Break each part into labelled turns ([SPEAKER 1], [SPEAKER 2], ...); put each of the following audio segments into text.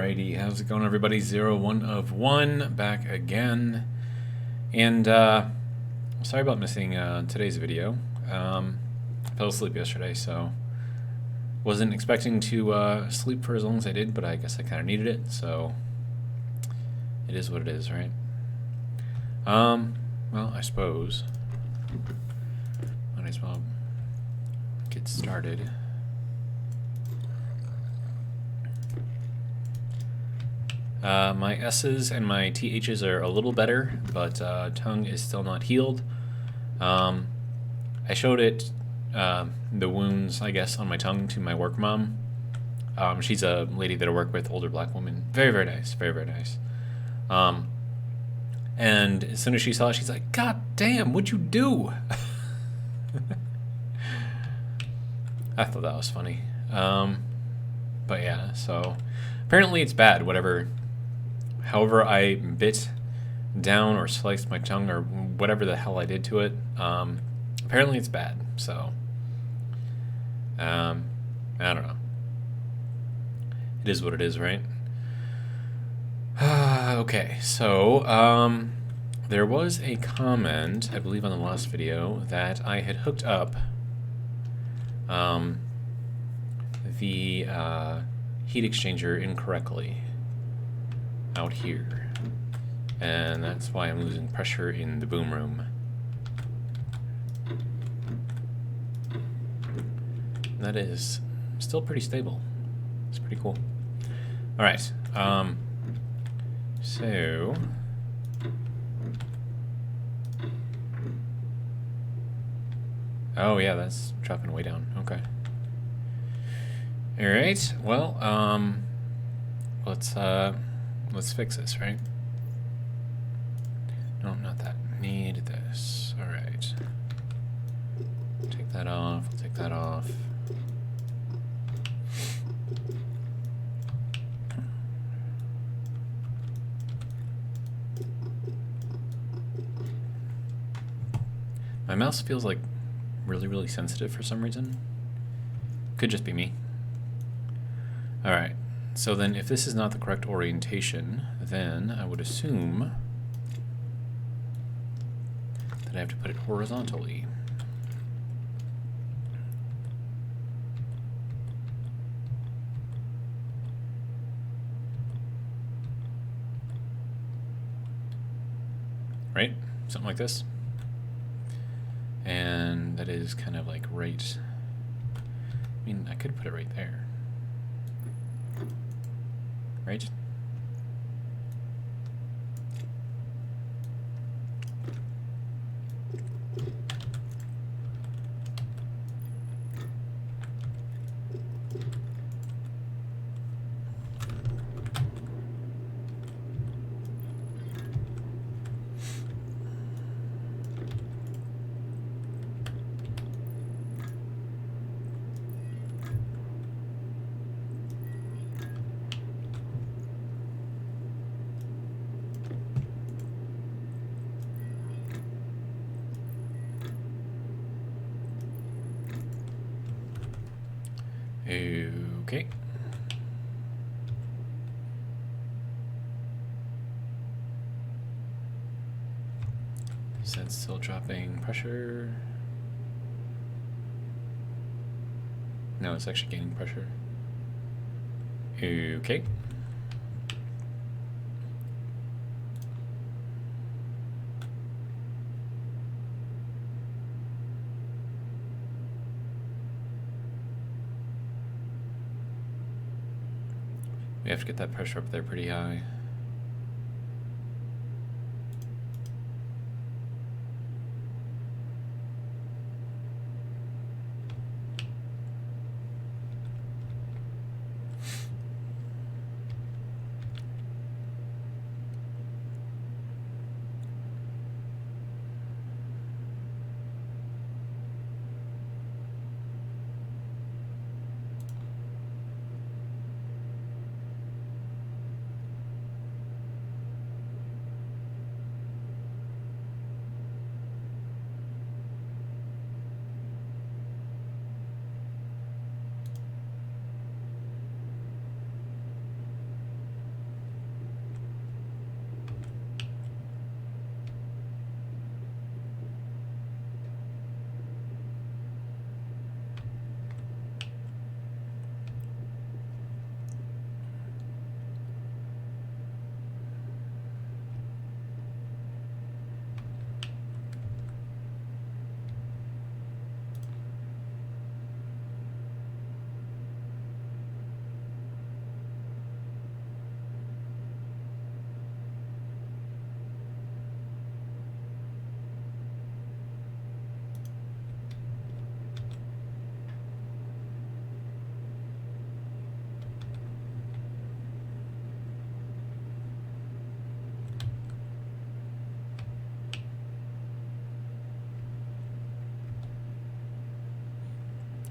[SPEAKER 1] Alrighty, how's it going, everybody? 01 of 1 back again, and sorry about missing today's video. I fell asleep yesterday, so wasn't expecting to sleep for as long as I did, but I guess I kind of needed it, so it is what it is, right? Well, I suppose might as well get started. My S's and my TH's are a little better, but tongue is still not healed. I showed it, the wounds, I guess, on my tongue to my work mom. She's a lady that I work with, older black woman. Very, very nice. Very, very nice. And as soon as she saw it, she's like, "God damn, what'd you do?" I thought that was funny. But yeah, so apparently it's bad, however I bit down or sliced my tongue or whatever the hell I did to it, apparently it's bad, so I don't know. It is what it is, right? Okay, so there was a comment, I believe on the last video, that I had hooked up the heat exchanger incorrectly out here, and that's why I'm losing pressure in the boom room. And that is still pretty stable. It's pretty cool. All right, so oh yeah, that's dropping way down. Okay. All right. Well, let's fix this, right? No, not that. Need this. All right. Take that off. We'll take that off. My mouse feels like really, really sensitive for some reason. Could just be me. All right. So then if this is not the correct orientation, then I would assume that I have to put it horizontally. Right? Something like this. And that is kind of like right. I mean, I could put it right there. Right? Okay. Is that still dropping pressure? No, it's actually gaining pressure. Okay. We have to get that pressure up there pretty high.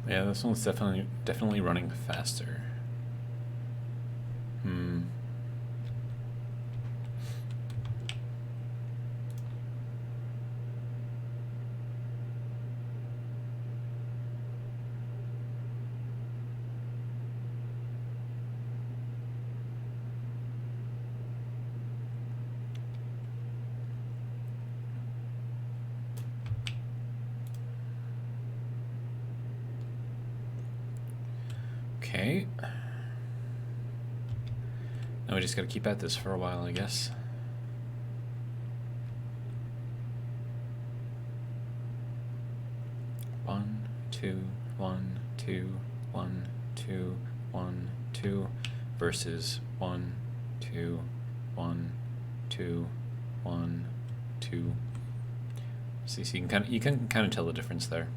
[SPEAKER 1] Yeah, this one's definitely running faster. Okay. Now we just gotta keep at this for a while, I guess. One, two, 1, 2, 1, 2, 1, 2 versus 1, 2, 1, 2, 1, 2. See, so you can kind of tell the difference there.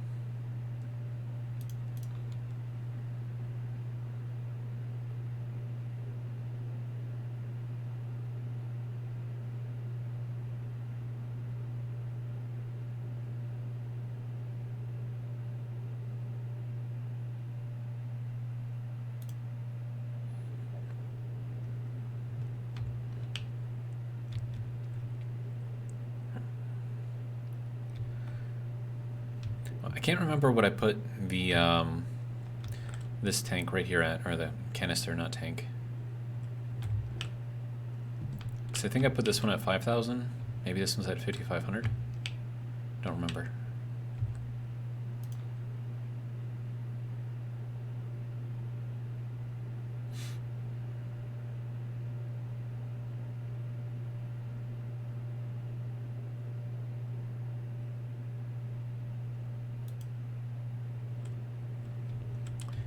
[SPEAKER 1] I can't remember what I put the this tank right here at, or the canister, not tank. So I think I put this one at 5,000. Maybe this one's at 5,500. Don't remember.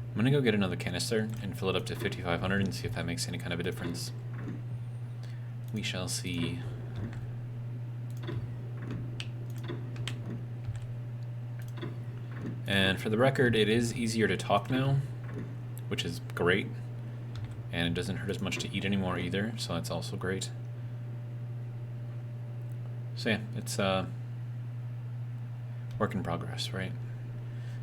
[SPEAKER 1] I'm gonna go get another canister and fill it up to 5,500 and see if that makes any kind of a difference. We shall see. And for the record, it is easier to talk now, which is great. And it doesn't hurt as much to eat anymore either, so that's also great. So yeah, it's work in progress, right?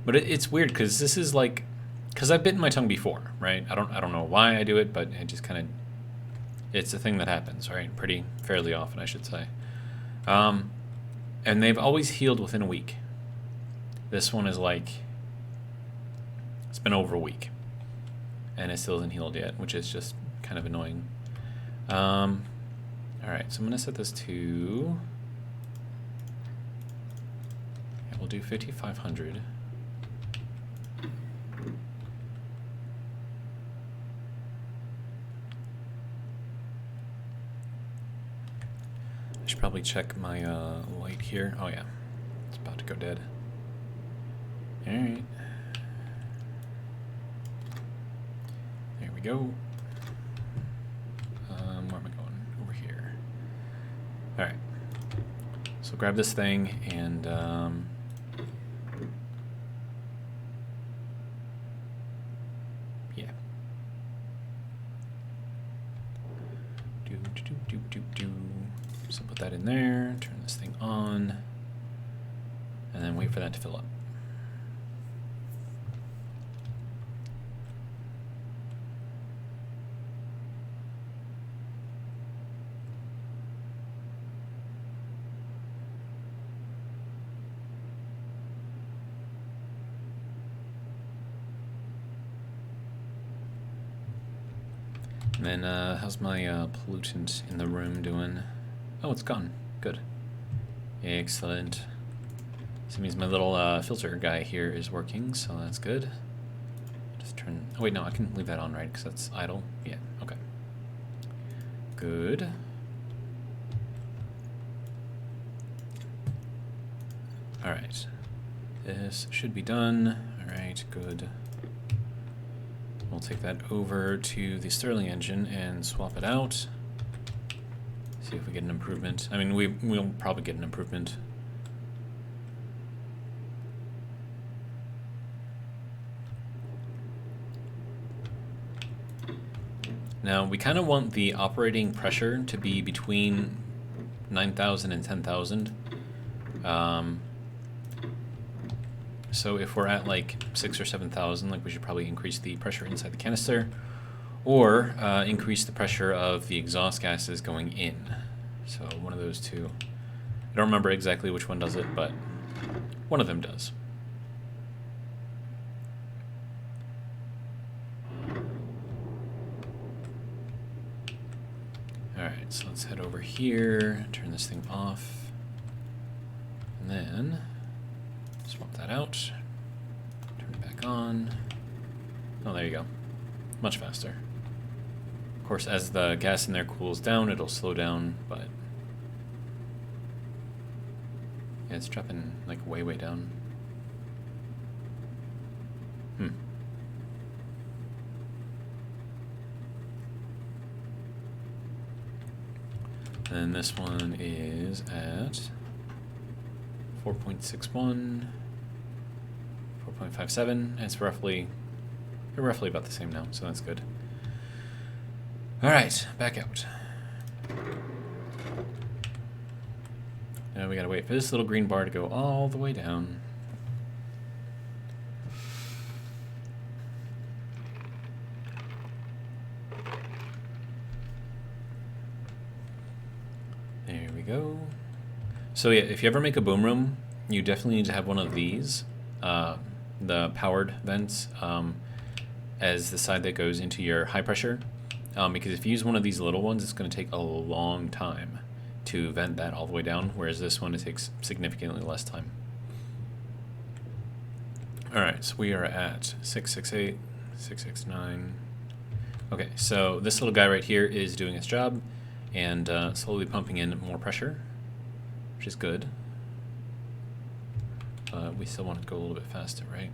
[SPEAKER 1] But it's weird because this is like, because I've bitten my tongue before, right? I don't know why I do it, but it just kind of, it's a thing that happens, right? Fairly often, I should say. And they've always healed within a week. This one is like, it's been over a week, and it still isn't healed yet, which is just kind of annoying. All right, so I'm gonna set this to, yeah, we'll do 5,500. I should probably check my light here. Oh yeah, it's about to go dead. All right, there we go. Where am I going? Over here. All right, so grab this thing and yeah. So put that in there, turn this thing on, and then wait for that to fill up. And then how's my pollutant in the room doing? Oh, it's gone. Good. Excellent. So it means my little filter guy here is working, so that's good. Just turn... Oh, wait, no, I can leave that on, right? Because that's idle. Yeah, okay. Good. All right. This should be done. All right, good. We'll take that over to the Stirling engine and swap it out. See if we get an improvement. I mean, we'll probably get an improvement. Now, we kind of want the operating pressure to be between 9,000 and 10,000. So if we're at like 6,000 or 7,000, like we should probably increase the pressure inside the canister, or increase the pressure of the exhaust gases going in. So one of those two. I don't remember exactly which one does it, but one of them does. Alright, so let's head over here, turn this thing off, and then swap that out, turn it back on. Oh, there you go. Much faster. Of course, as the gas in there cools down, it'll slow down, but yeah, it's dropping like way, way down. And this one is at 4.61, 4.57, and it's roughly about the same now, so that's good. All right, back out. Now we gotta wait for this little green bar to go all the way down. There we go. So yeah, if you ever make a boom room, you definitely need to have one of these, the powered vents, as the side that goes into your high pressure. Because if you use one of these little ones, it's going to take a long time to vent that all the way down, whereas this one, it takes significantly less time. Alright, so we are at 668, 669. Okay, so this little guy right here is doing its job and slowly pumping in more pressure, which is good. But we still want it to go a little bit faster, right?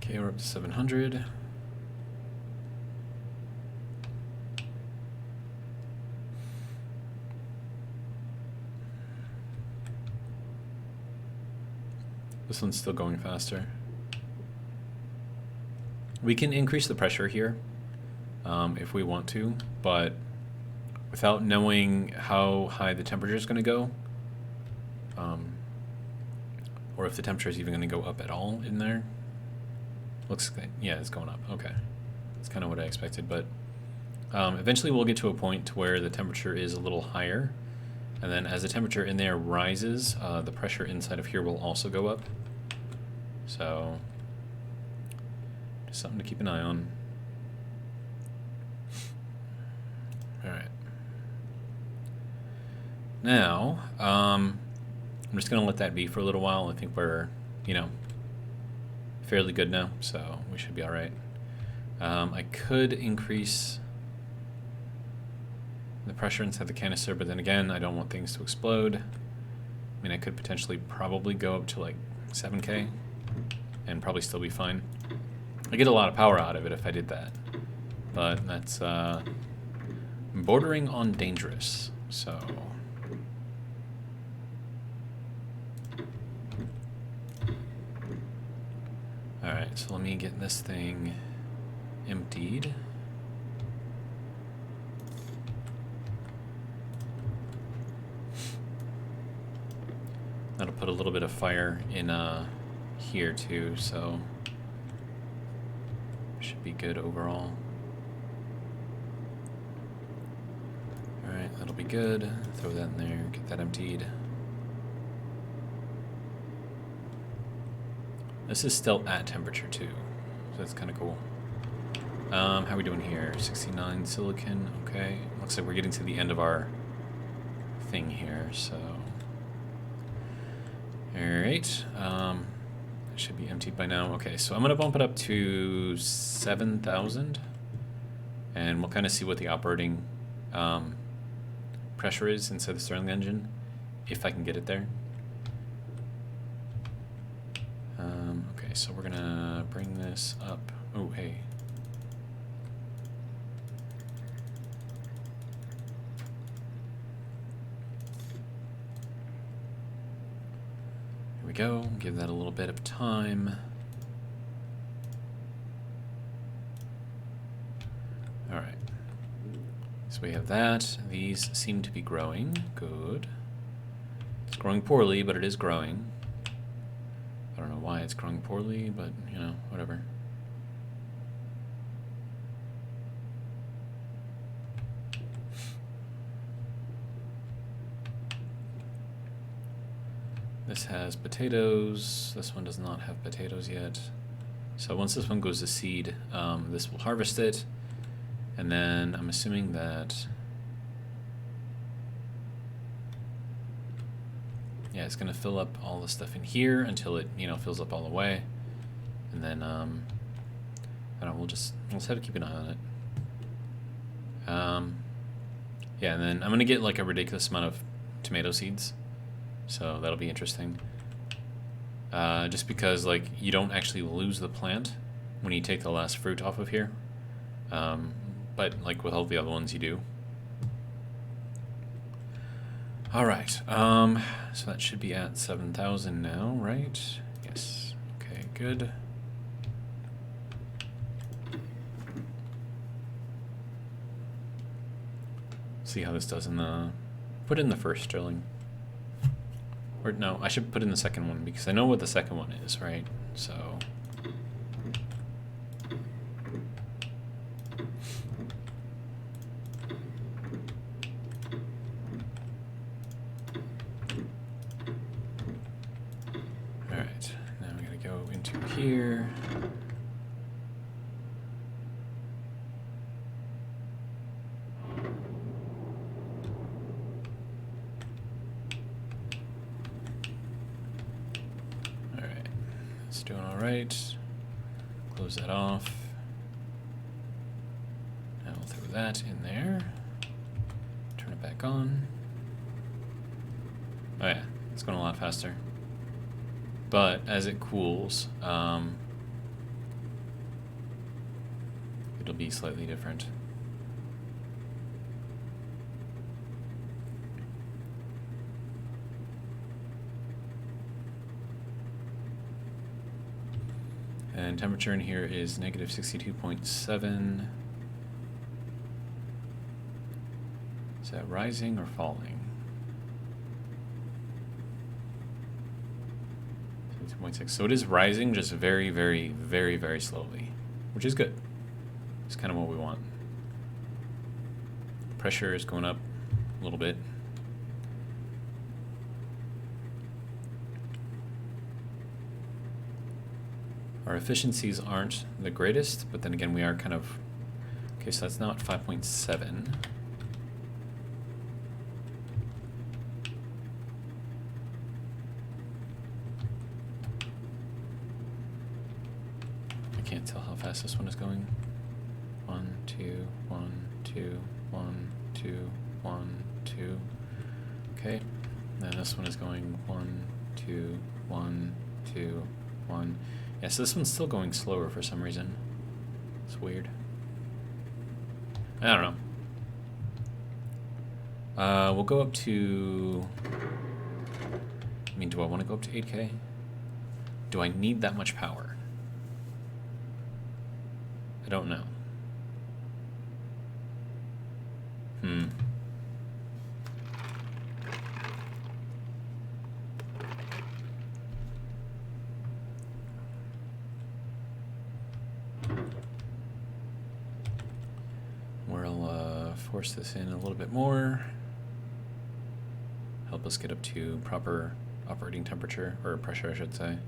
[SPEAKER 1] Okay, we're up to 700. This one's still going faster. We can increase the pressure here if we want to, but without knowing how high the temperature is going to go, or if the temperature is even going to go up at all in there. Looks like, yeah, it's going up. Okay. That's kind of what I expected, but eventually we'll get to a point where the temperature is a little higher, and then as the temperature in there rises, the pressure inside of here will also go up. So, just something to keep an eye on. Alright. Now, I'm just going to let that be for a little while. I think we're, you know, fairly good now, so we should be all right. I could increase the pressure inside the canister, but then again, I don't want things to explode. I mean, I could potentially probably go up to like 7K and probably still be fine. I get a lot of power out of it if I did that, but that's bordering on dangerous, so. Alright, so let me get this thing emptied. That'll put a little bit of fire in here too, so should be good overall. Alright, that'll be good. Throw that in there, get that emptied. This is still at temperature too, so that's kind of cool. How are we doing here? 69 silicon, okay. Looks like we're getting to the end of our thing here, so. Alright, That should be emptied by now. Okay, so I'm going to bump it up to 7,000. And we'll kind of see what the operating pressure is inside the Stirling engine, if I can get it there. Okay, so we're going to bring this up. Oh, hey. Here we go. Give that a little bit of time. All right. So we have that. These seem to be growing. Good. It's growing poorly, but it is growing. I don't know why it's growing poorly, but, you know, whatever. This has potatoes. This one does not have potatoes yet. So once this one goes to seed, this will harvest it. And then I'm assuming that, yeah, it's going to fill up all the stuff in here until it, you know, fills up all the way. And then, I don't know, we'll just have to keep an eye on it. Yeah, and then I'm going to get like a ridiculous amount of tomato seeds. So that'll be interesting. Just because, like, you don't actually lose the plant when you take the last fruit off of here. But, like, with all the other ones, you do. Alright, so that should be at 7,000 now, right? Yes. Okay, good. See how this does in the... Put in the first Stirling. Or no, I should put in the second one because I know what the second one is, right? So... Alright, now we gotta go into here. Doing all right. Close that off. Now we'll throw that in there. Turn it back on. Oh yeah, it's going a lot faster. But as it cools, it'll be slightly different. And temperature in here is negative 62.7. Is that rising or falling? 2.6. So it is rising, just very, very, very, very slowly, which is good. It's kind of what we want. Pressure is going up a little bit. Our efficiencies aren't the greatest, but then again, we are kind of... Okay, so that's now at 5.7. I can't tell how fast this one is going. 1, 2, 1, 2, 1, 2, 1, 2. Okay, and this one is going 1, 2, 1, 2, 1. Yeah, so this one's still going slower for some reason. It's weird. I don't know. We'll go up to... I mean, do I want to go up to 8K? Do I need that much power? I don't know. We'll force this in a little bit more. Help us get up to proper operating temperature, or pressure, I should say.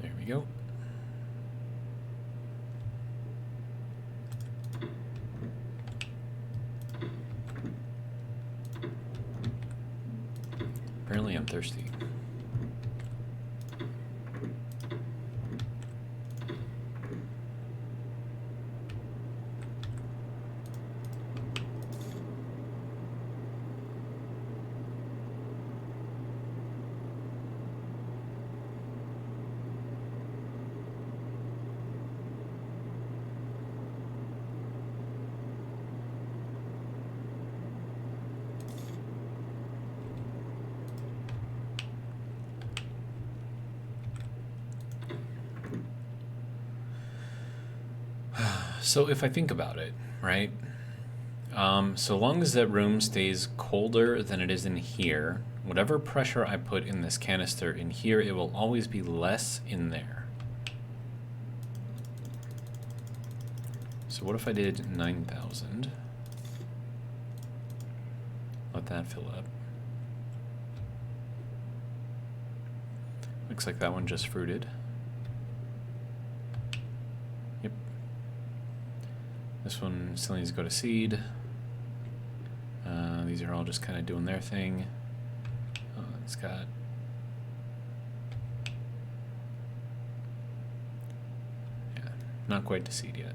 [SPEAKER 1] There we go. I'm thirsty. So if I think about it, right? So long as that room stays colder than it is in here, whatever pressure I put in this canister in here, it will always be less in there. So what if I did 9,000? Let that fill up. Looks like that one just fruited. Yep. This one still needs to go to seed. These are all just kind of doing their thing. It's got... yeah, not quite to seed yet.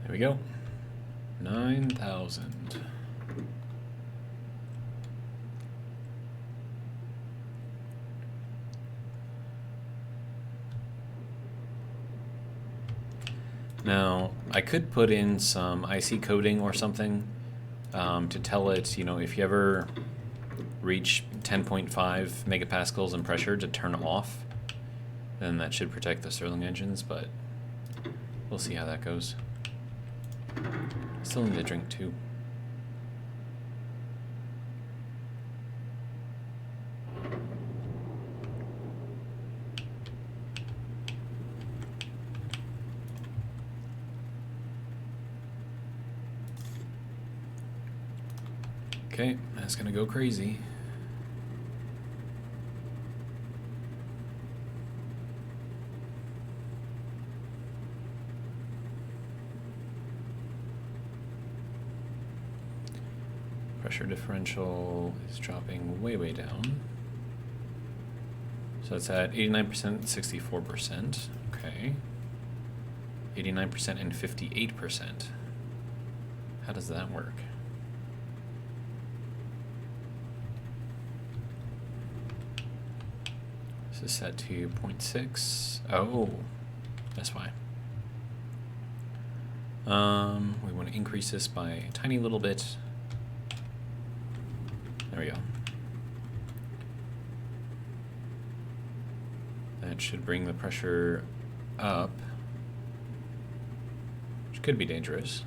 [SPEAKER 1] There we go. 9,000. Now, I could put in some IC coding or something to tell it, you know, if you ever reach 10.5 megapascals in pressure to turn off, then that should protect the Stirling engines, but we'll see how that goes. Still need a drink too. Okay, that's gonna go crazy. Pressure differential is dropping way, way down. So it's at 89%, 64%. Okay. 89% and 58%. How does that work? This is set to 0.6. Oh, that's why. We want to increase this by a tiny little bit. There we go. That should bring the pressure up, which could be dangerous.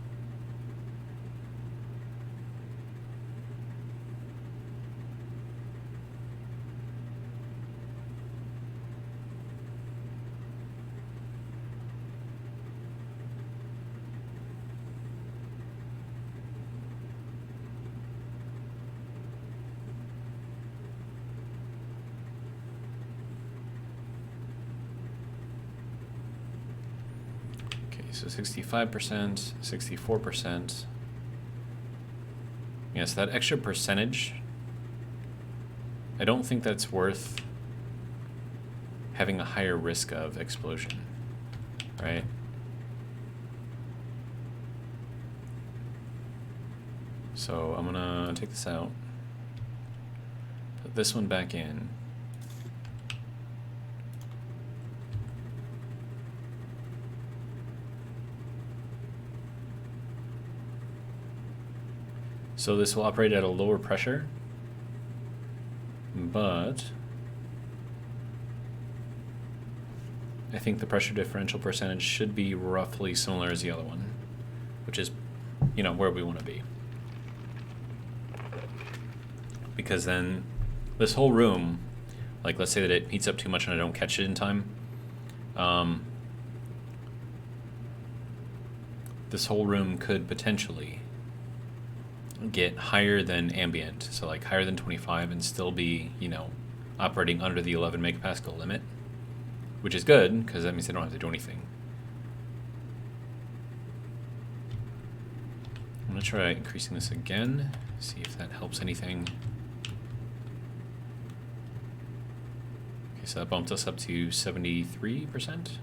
[SPEAKER 1] So 65%, 64%. Yes, that extra percentage, I don't think that's worth having a higher risk of explosion, right? So I'm gonna take this out, put this one back in. So this will operate at a lower pressure, but I think the pressure differential percentage should be roughly similar as the other one, which is, you know, where we want to be. Because then this whole room, like let's say that it heats up too much and I don't catch it in time, this whole room could potentially get higher than ambient, so like higher than 25 and still be, you know, operating under the 11 megapascal limit, which is good because that means they don't have to do anything. I'm gonna try increasing this again, see if that helps anything. Okay, so that bumped us up to 73%.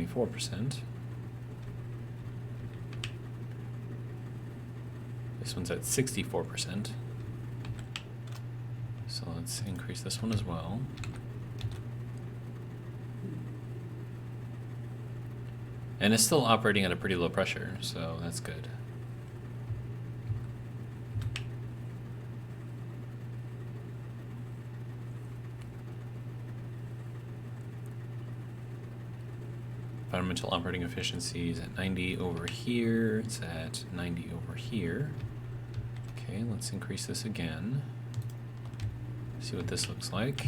[SPEAKER 1] %. This one's at 64%. So let's increase this one as well. And it's still operating at a pretty low pressure, so that's good. Environmental operating efficiency is at 90 over here. It's at 90 over here. Okay, let's increase this again. See what this looks like.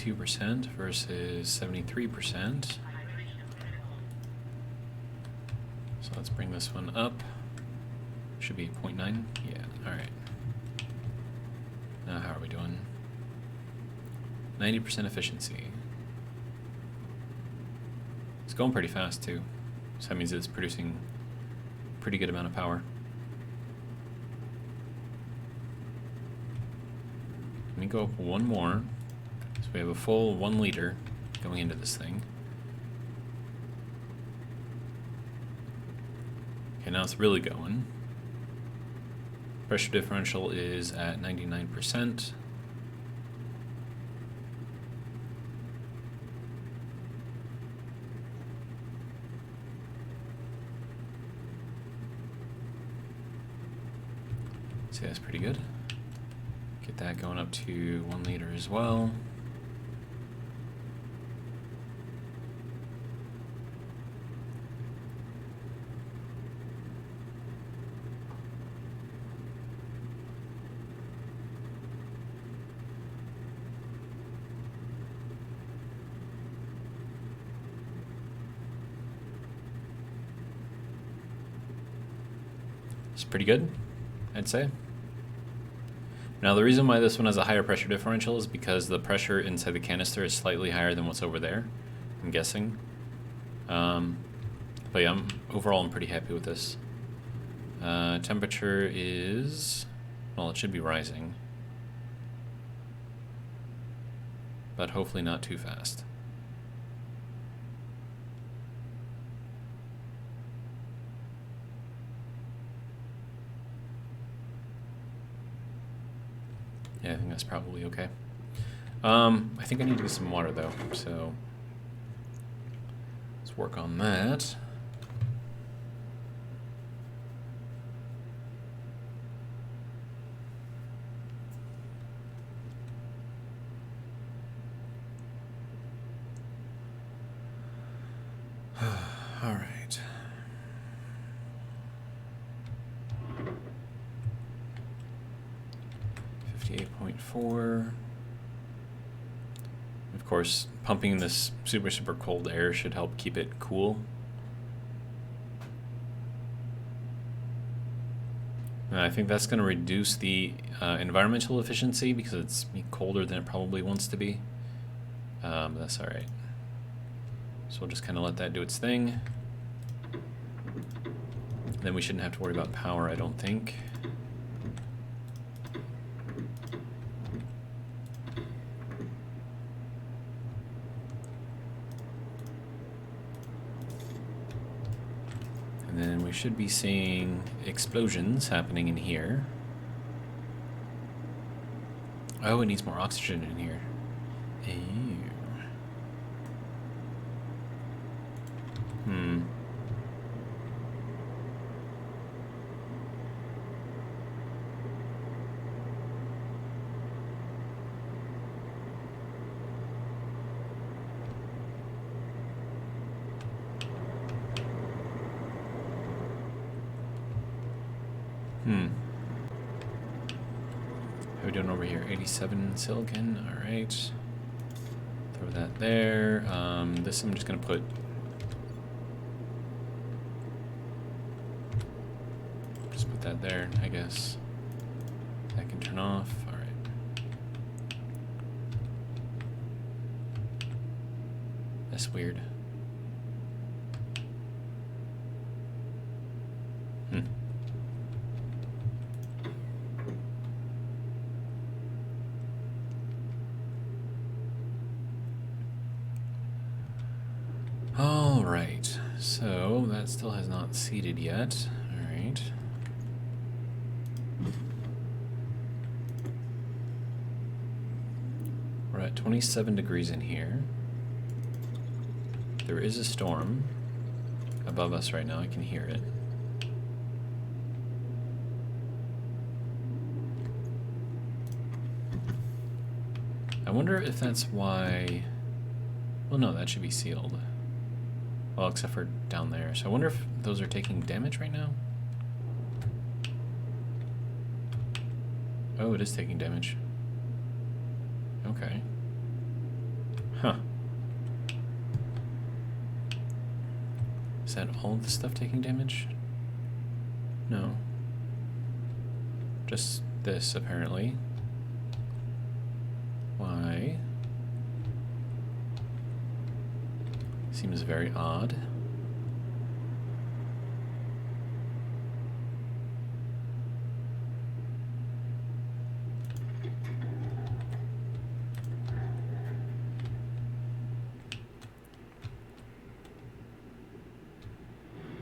[SPEAKER 1] %, versus 73%. So let's bring this one up. Should be 0.9. Yeah, alright. Now how are we doing? 90% efficiency. It's going pretty fast too. So that means it's producing a pretty good amount of power. Let me go up one more. So we have a full 1 liter going into this thing. Okay, now it's really going. Pressure differential is at 99%. So that's pretty good. Get that going up to 1 liter as well. It's pretty good, I'd say. Now the reason why this one has a higher pressure differential is because the pressure inside the canister is slightly higher than what's over there, I'm guessing. But yeah, overall I'm pretty happy with this. Temperature is, well, it should be rising, but hopefully not too fast. Yeah, I think that's probably okay. I think I need to get some water though, so let's work on that. All right. 58.4. Of course, pumping this super cold air should help keep it cool. And I think that's going to reduce the environmental efficiency because it's colder than it probably wants to be. But that's all right. So we'll just kind of let that do its thing. Then we shouldn't have to worry about power, I don't think. And then we should be seeing explosions happening in here. Oh, it needs more oxygen in here. Ew. Hmm. How are we doing over here? 87 silicon. All right. Throw that there. This I'm just gonna put. Just put that there, I guess. That can turn off. All right. That's weird. All right, so that still has not seated yet. All right. We're at 27 degrees in here. There is a storm above us right now. I can hear it. I wonder if that's why... Well, no, that should be sealed. Well, except for down there. So I wonder if those are taking damage right now? Oh, it is taking damage. Okay. Huh. Is that all of the stuff taking damage? No. Just this, apparently. Why? Seems very odd.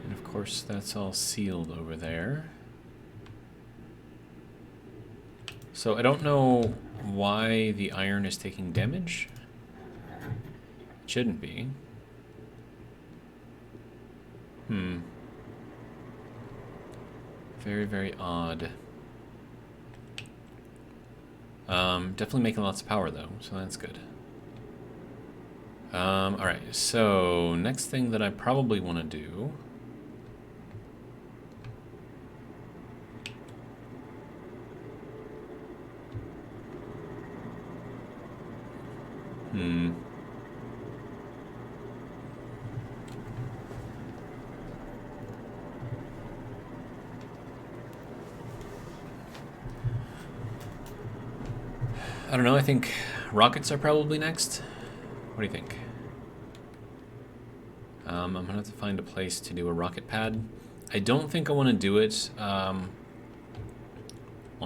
[SPEAKER 1] And of course, that's all sealed over there. So I don't know why the iron is taking damage. It shouldn't be. Very, very odd. Definitely making lots of power though, so that's good. Alright, so next thing that I probably want to do... I don't know, I think rockets are probably next. What do you think? I'm gonna have to find a place to do a rocket pad. I don't think I want to do it on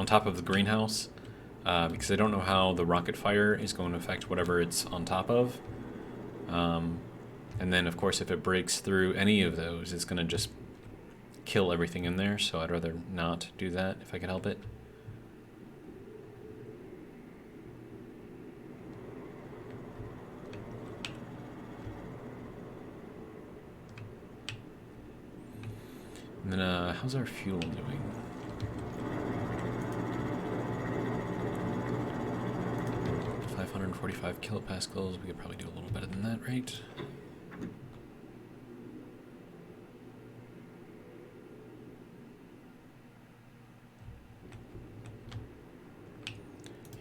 [SPEAKER 1] top of the greenhouse because I don't know how the rocket fire is going to affect whatever it's on top of. And then, of course, if it breaks through any of those, it's going to just kill everything in there, so I'd rather not do that if I could help it. And then, how's our fuel doing? .545 kilopascals. We could probably do a little better than that, right?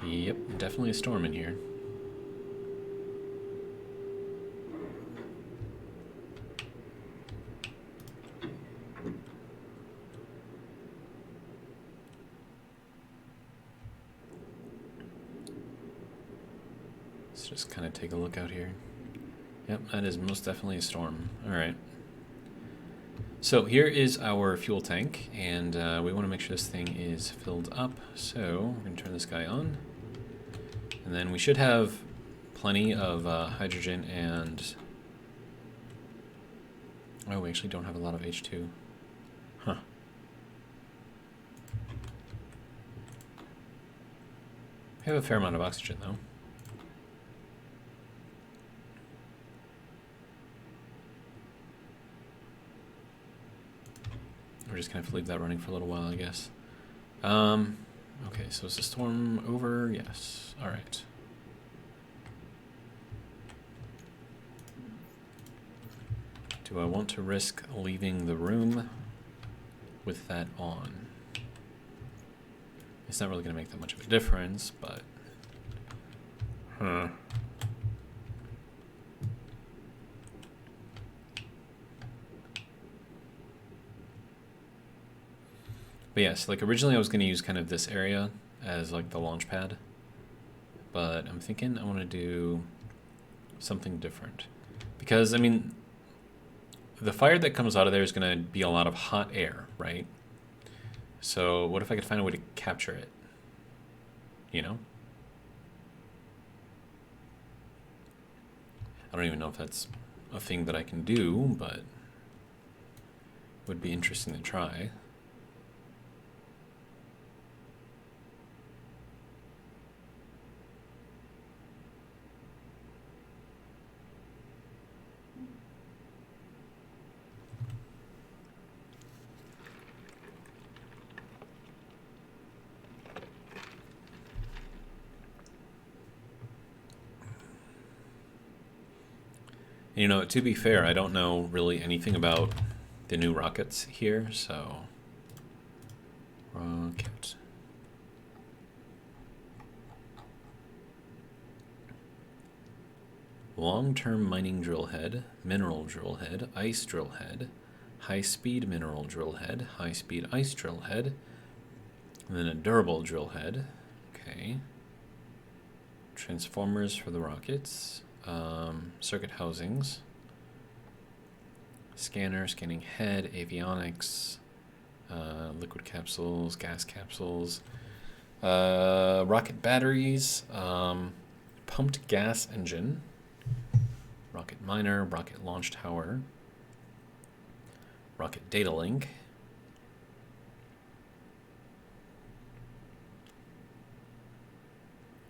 [SPEAKER 1] Yep, definitely a storm in here. Let's just kind of take a look out here. Yep, that is most definitely a storm. All right. So here is our fuel tank, and we want to make sure this thing is filled up. So we're going to turn this guy on. And then we should have plenty of hydrogen and... Oh, we actually don't have a lot of H2. Huh. We have a fair amount of oxygen, though. just gonna have to leave that running for a little while, I guess. Okay, so is the storm over? Yes. All right. Do I want to risk leaving the room with that on? It's not really going to make that much of a difference, but... But yes, like originally I was going to use kind of this area as like the launch pad. But I'm thinking I want to do something different. Because, I mean, the fire that comes out of there is going to be a lot of hot air, right? So what if I could find a way to capture it? You know? I don't even know if that's a thing that I can do, but it would be interesting to try. You know, to be fair, I don't know really anything about the new rockets here, so... Rocket. Long-term mining drill head, mineral drill head, ice drill head, high-speed mineral drill head, high-speed ice drill head, and then a durable drill head. Okay. Transformers for the rockets. Circuit housings, scanner, scanning head, avionics, liquid capsules, gas capsules, rocket batteries, pumped gas engine, rocket miner, rocket launch tower, rocket data link,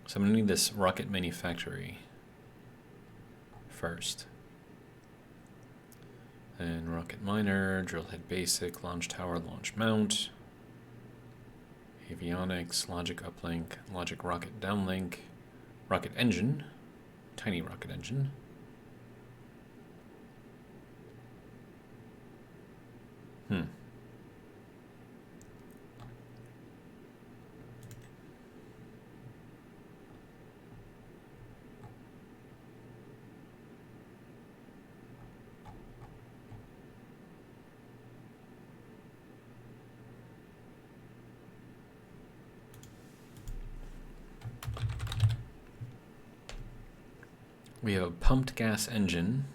[SPEAKER 1] so I'm going to need this rocket manufactory first. And rocket miner, drill head basic, launch tower, launch mount, avionics, logic uplink, logic rocket downlink, rocket engine, tiny rocket engine. We have a pumped gas engine.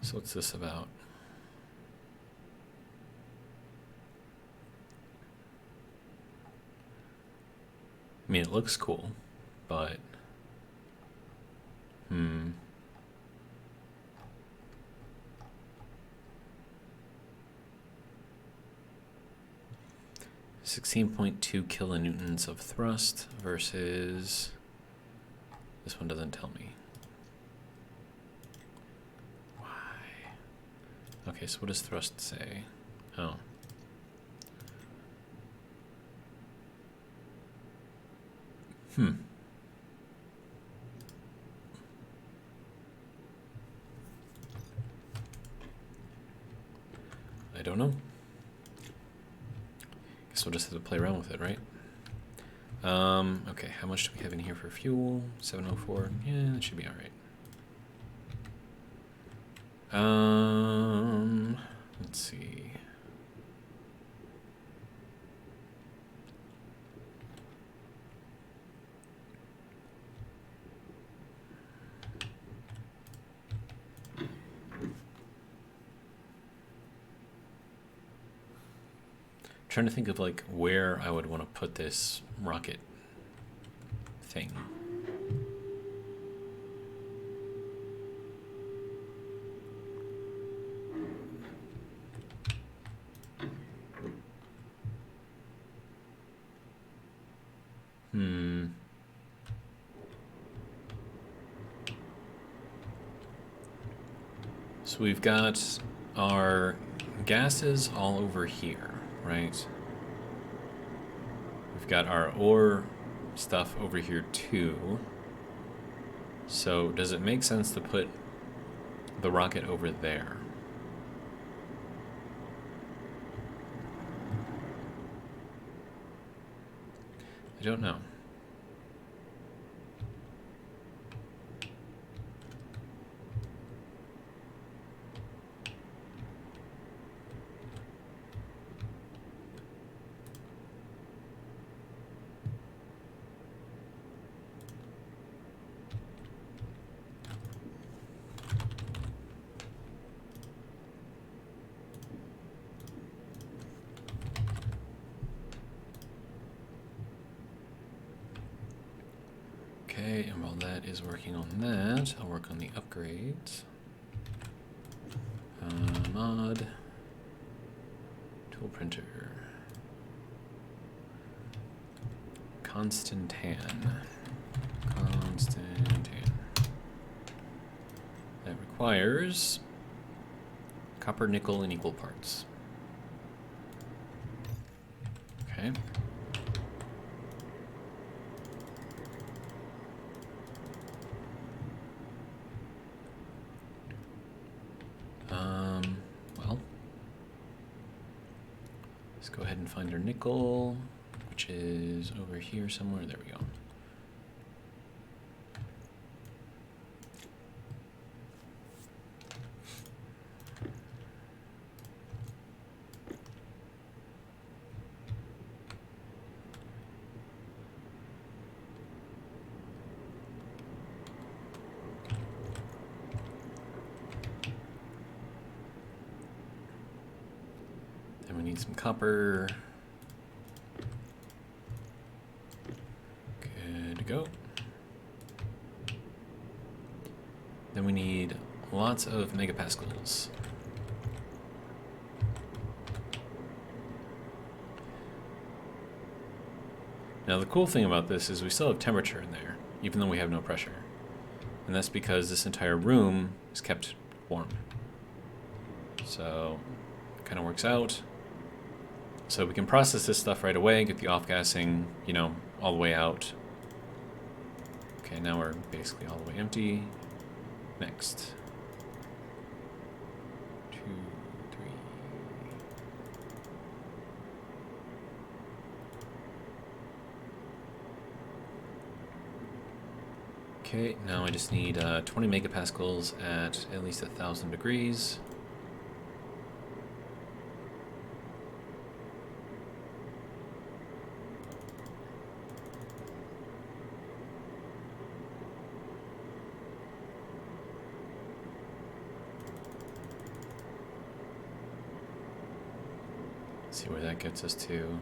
[SPEAKER 1] So what's this about? I mean, it looks cool, but... 16.2 kilonewtons of thrust versus... This one doesn't tell me. Why? Okay, so what does thrust say? Oh. I don't know. Guess we'll just have to play around with it, right? Okay, how much do we have in here for fuel? 704. Yeah, that should be all right. Let's see. Trying to think of like where I would want to put this rocket thing. So we've got our gases all over here, right? We've got our ore stuff over here too. So does it make sense to put the rocket over there? I don't know. Okay, and while that is working on that, I'll work on the upgrades. Mod. Tool printer. Constantan. That requires copper, nickel in equal parts. Okay. Well, let's go ahead and find our nickel, which is over here somewhere. There we go. Then we need some copper. Good to go. Then we need lots of megapascals. Now the cool thing about this is we still have temperature in there, even though we have no pressure. And that's because this entire room is kept warm. So it kind of works out. So we can process this stuff right away, get the off-gassing, you know, all the way out. Okay, now we're basically all the way empty. Next. 2, 3. Okay, now I just need 20 megapascals at least 1,000 degrees. See where that gets us to.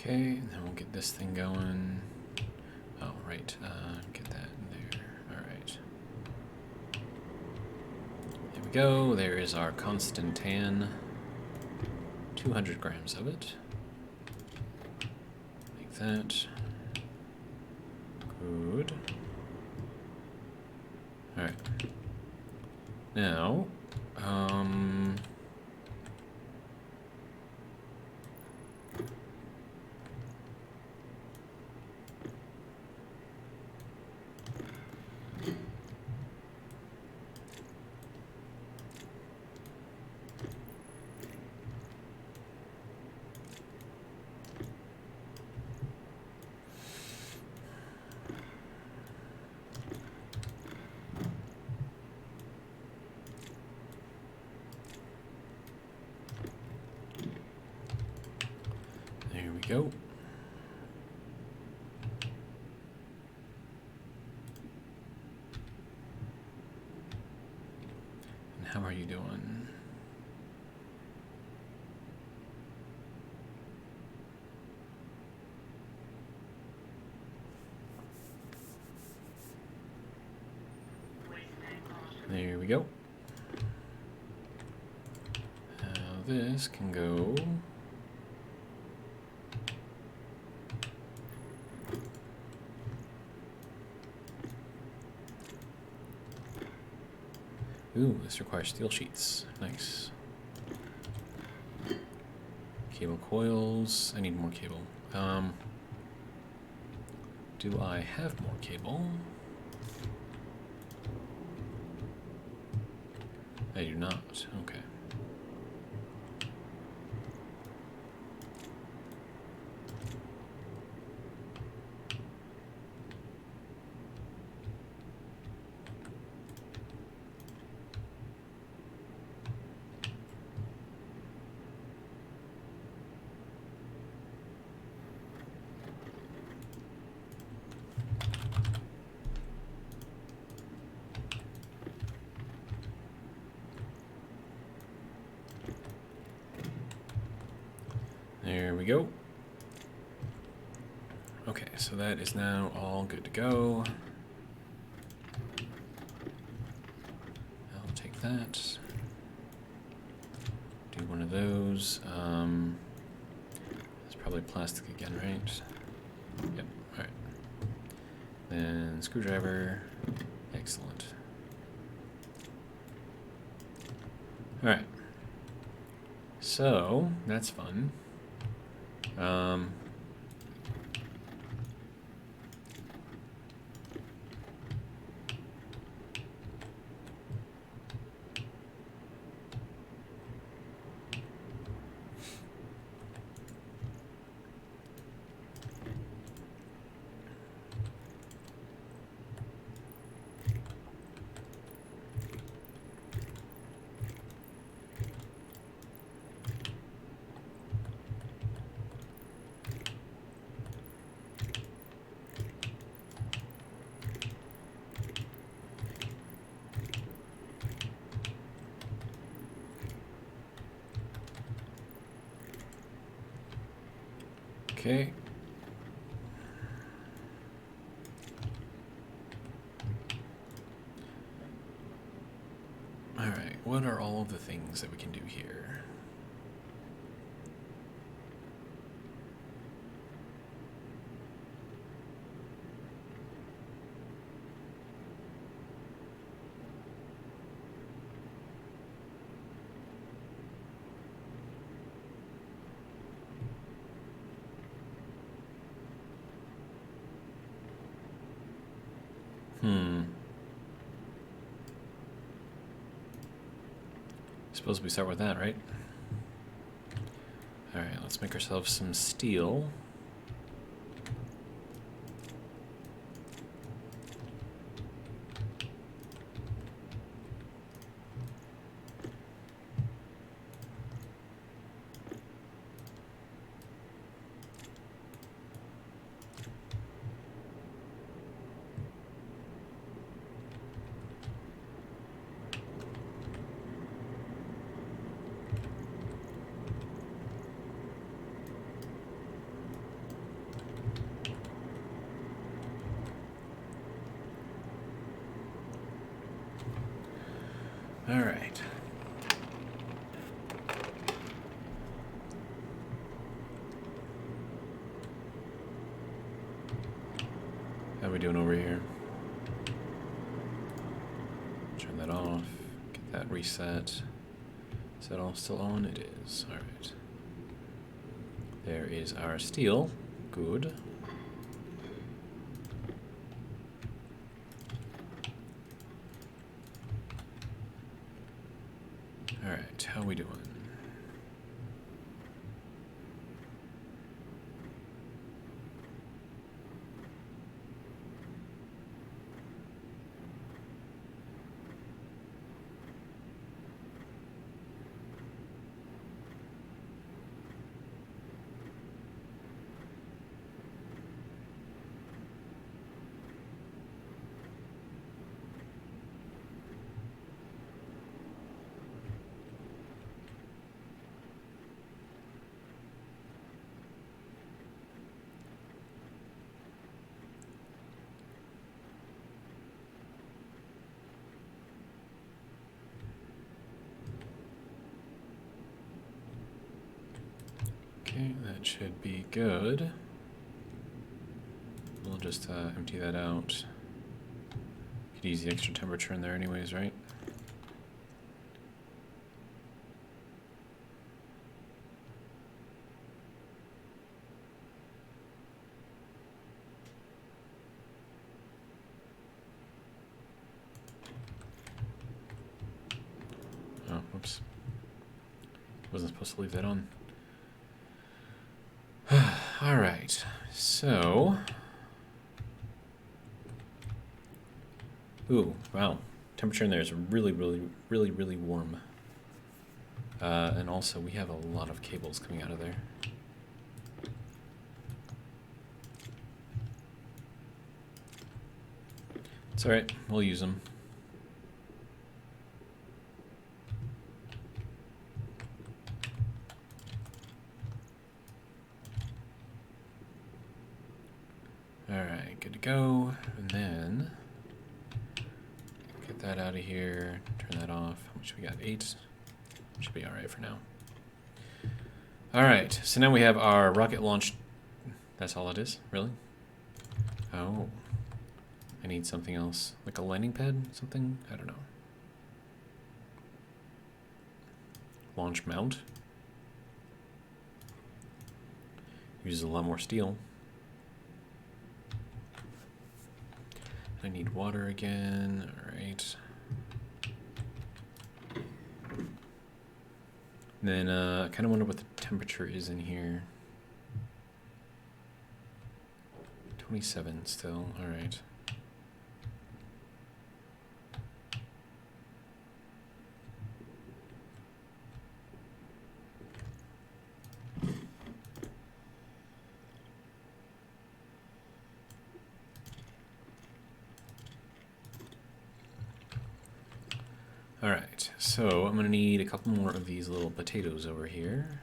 [SPEAKER 1] Okay, and then we'll get this thing going. Oh, right, get that in there. All right. There we go. There is our Constantan. 200 grams of it. Like that. Good. All right. Now, how are you doing? There we go. Now this can go. Ooh, this requires steel sheets. Nice. Cable coils. I need more cable. Do I have more cable? I do not. Okay. There we go. Okay, so that is now all good to go. I'll take that. Do one of those. It's probably plastic again, right? Yep, alright. Then screwdriver. Excellent. Alright. So, that's fun. Okay. All right, what are all of the things that we can do here? Suppose we start with that, right? All right, let's make ourselves some steel. All right. How are we doing over here? Turn that off. Get that reset. Is that all still on? It is. All right. There is our steel. Good. All right. How are we doing? that should be good. We'll just empty that out. Could use the extra temperature in there anyways, right? Oh, whoops. Wasn't supposed to leave that on. Alright, so... Ooh, wow. Temperature in there is really, really, really, really warm. And also, we have a lot of cables coming out of there. It's alright, we'll use them. Alright, good to go. And then get that out of here, turn that off. How much we got? 8. Should be alright for now. Alright, so now we have our rocket launch. That's all it is? Really? Oh. I need something else. Like a landing pad? Something? I don't know. Launch mount. Uses a lot more steel. I need water again. Alright. Then I kind of wonder what the temperature is in here. 27 still. Alright. Alright, so I'm going to need a couple more of these little potatoes over here.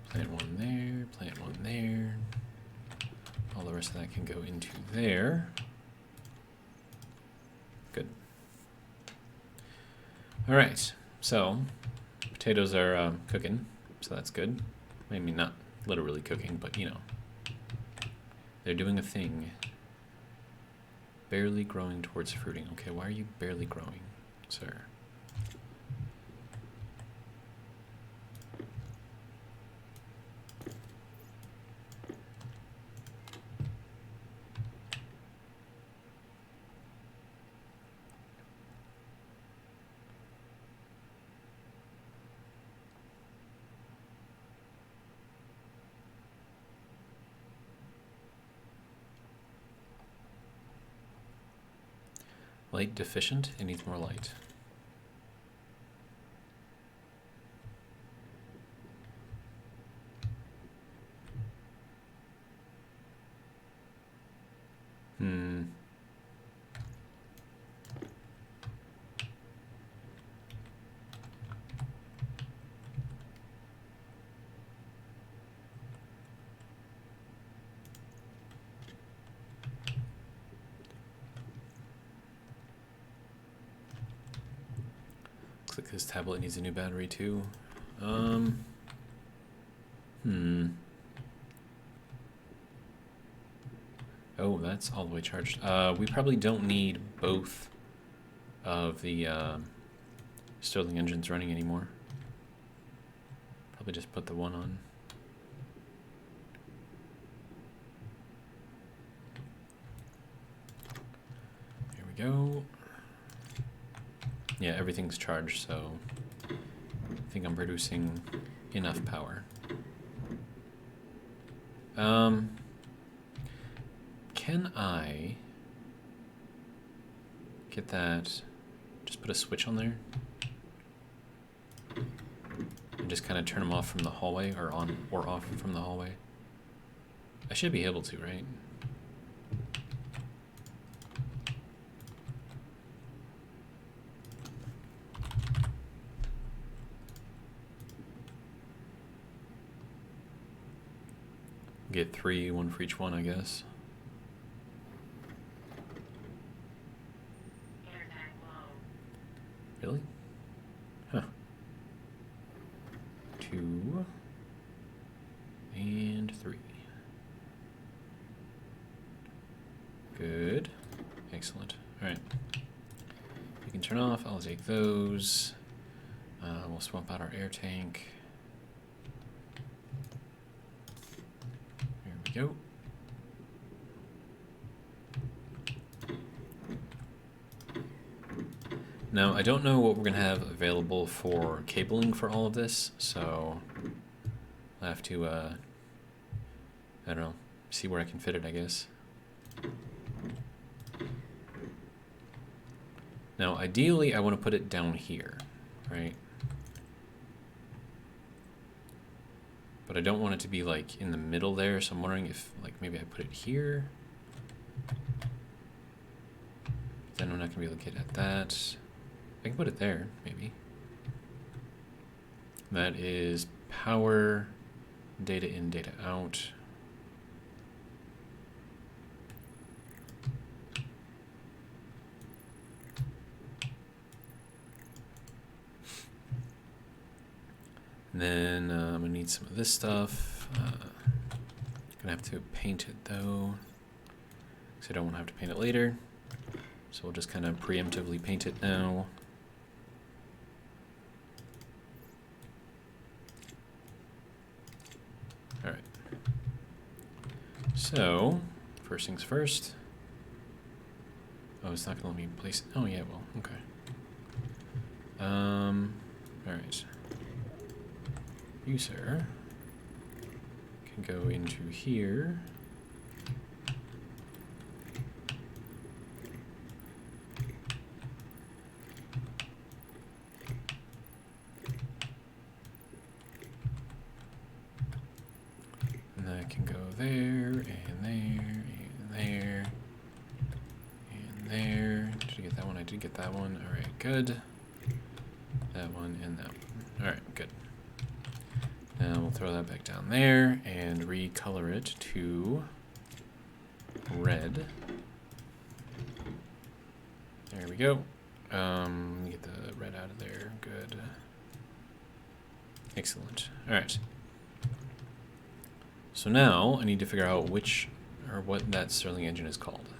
[SPEAKER 1] Plant one there, plant one there. All the rest of that can go into there. Good. Alright, so potatoes are cooking, so that's good. Maybe not literally cooking, but you know. They're doing a thing. Barely growing towards fruiting. Okay, why are you barely growing, sir? Light deficient, it needs more light. Looks like this tablet needs a new battery too. Oh, that's all the way charged. We probably don't need both of the Stirling engines running anymore. Probably just put the one on. Here we go. Yeah, everything's charged, so I think I'm producing enough power. Can I get that, just put a switch on there and just kind of turn them off from the hallway, or on or off from the hallway? I should be able to, right? Get 3, 1 for each one, I guess. Really? Huh. Excellent. Alright. You can turn off. I'll take those. We'll swap out our air tank. There we go. Now, I don't know what we're going to have available for cabling for all of this, so I'll have to, I don't know, see where I can fit it, I guess. Now, ideally, I want to put it down here, right? But I don't want it to be, like, in the middle there, so I'm wondering if, like, maybe I put it here. Then I'm not going to be able to get at that. I can put it there, maybe. That is power, data in, data out. And then I'm gonna need some of this stuff. Gonna have to paint it though, because I don't want to have to paint it later. So we'll just kind of preemptively paint it now. All right. So first things first. Oh, it's not gonna let me place it. Oh yeah, well, okay. All right. You, sir, can go into here. And that can go there, and there, and there, and there. Did I get that one? I did get that one. All right, good. That one and that one. All right, good. Now we'll throw that back down there and recolor it to red. There we go. Let me get the red out of there. Good. Excellent. All right. So now I need to figure out which or what that Stirling engine is called.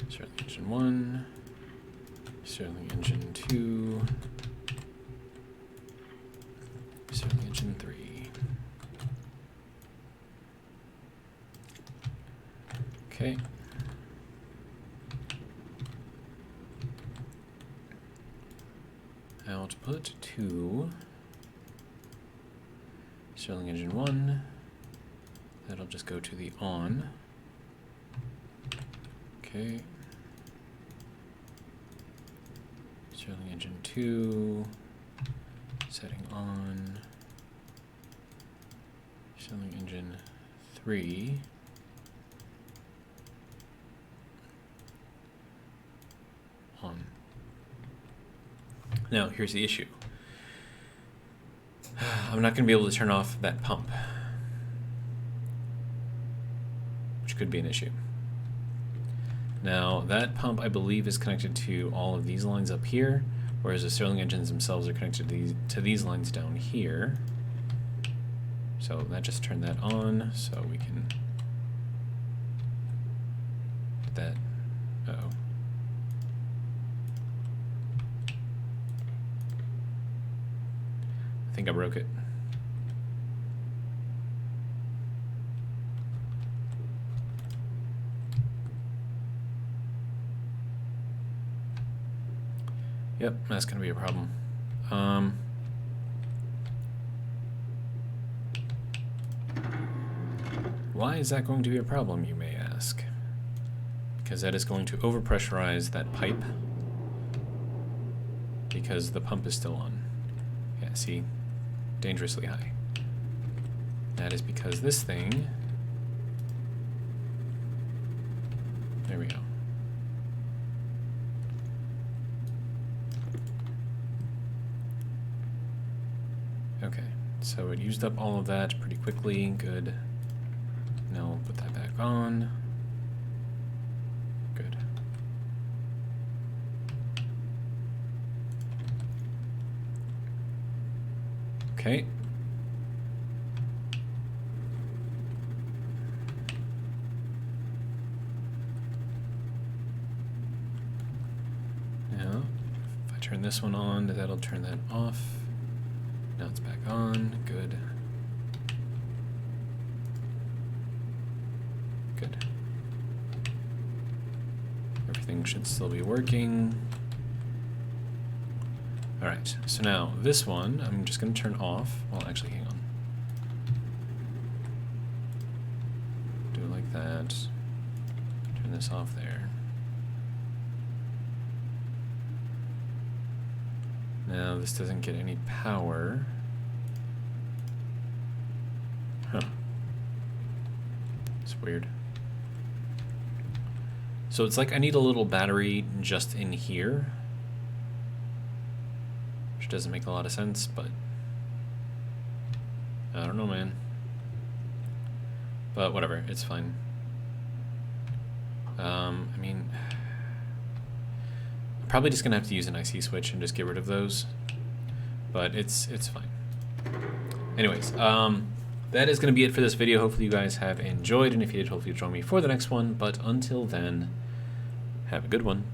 [SPEAKER 1] Stirling engine 1, Stirling engine 2, Stirling engine 3. Okay. Output to Stirling engine 1. That'll just go to the on. Okay. Stirling engine 2, setting on. Stirling engine 3. On. Now, here's the issue. I'm not going to be able to turn off that pump, which could be an issue. Now, that pump, I believe, is connected to all of these lines up here, whereas the Stirling engines themselves are connected to these lines down here. So that just turned that on, so we can get that. Uh-oh. I think I broke it. Yep, that's going to be a problem. Why is that going to be a problem, you may ask? Because that is going to overpressurize that pipe because the pump is still on. Yeah, see? Dangerously high. That is because this thing... There we go. Okay, so it used up all of that pretty quickly. Good. Now we'll put that back on. Good. Okay. Now, if I turn this one on, that'll turn that off. Now it's back on. Good. Good. Everything should still be working. Alright, so now this one I'm just going to turn off. Well, actually, hang on. Do it like that. Turn this off there. Now this doesn't get any power. Huh. It's weird. So it's like I need a little battery just in here. Which doesn't make a lot of sense, but I don't know, man. But whatever, it's fine. I mean, I'm probably just gonna have to use an IC switch and just get rid of those. But it's fine. Anyways, that is gonna be it for this video. Hopefully you guys have enjoyed, and if you did, hopefully you'll join me for the next one. But until then, have a good one.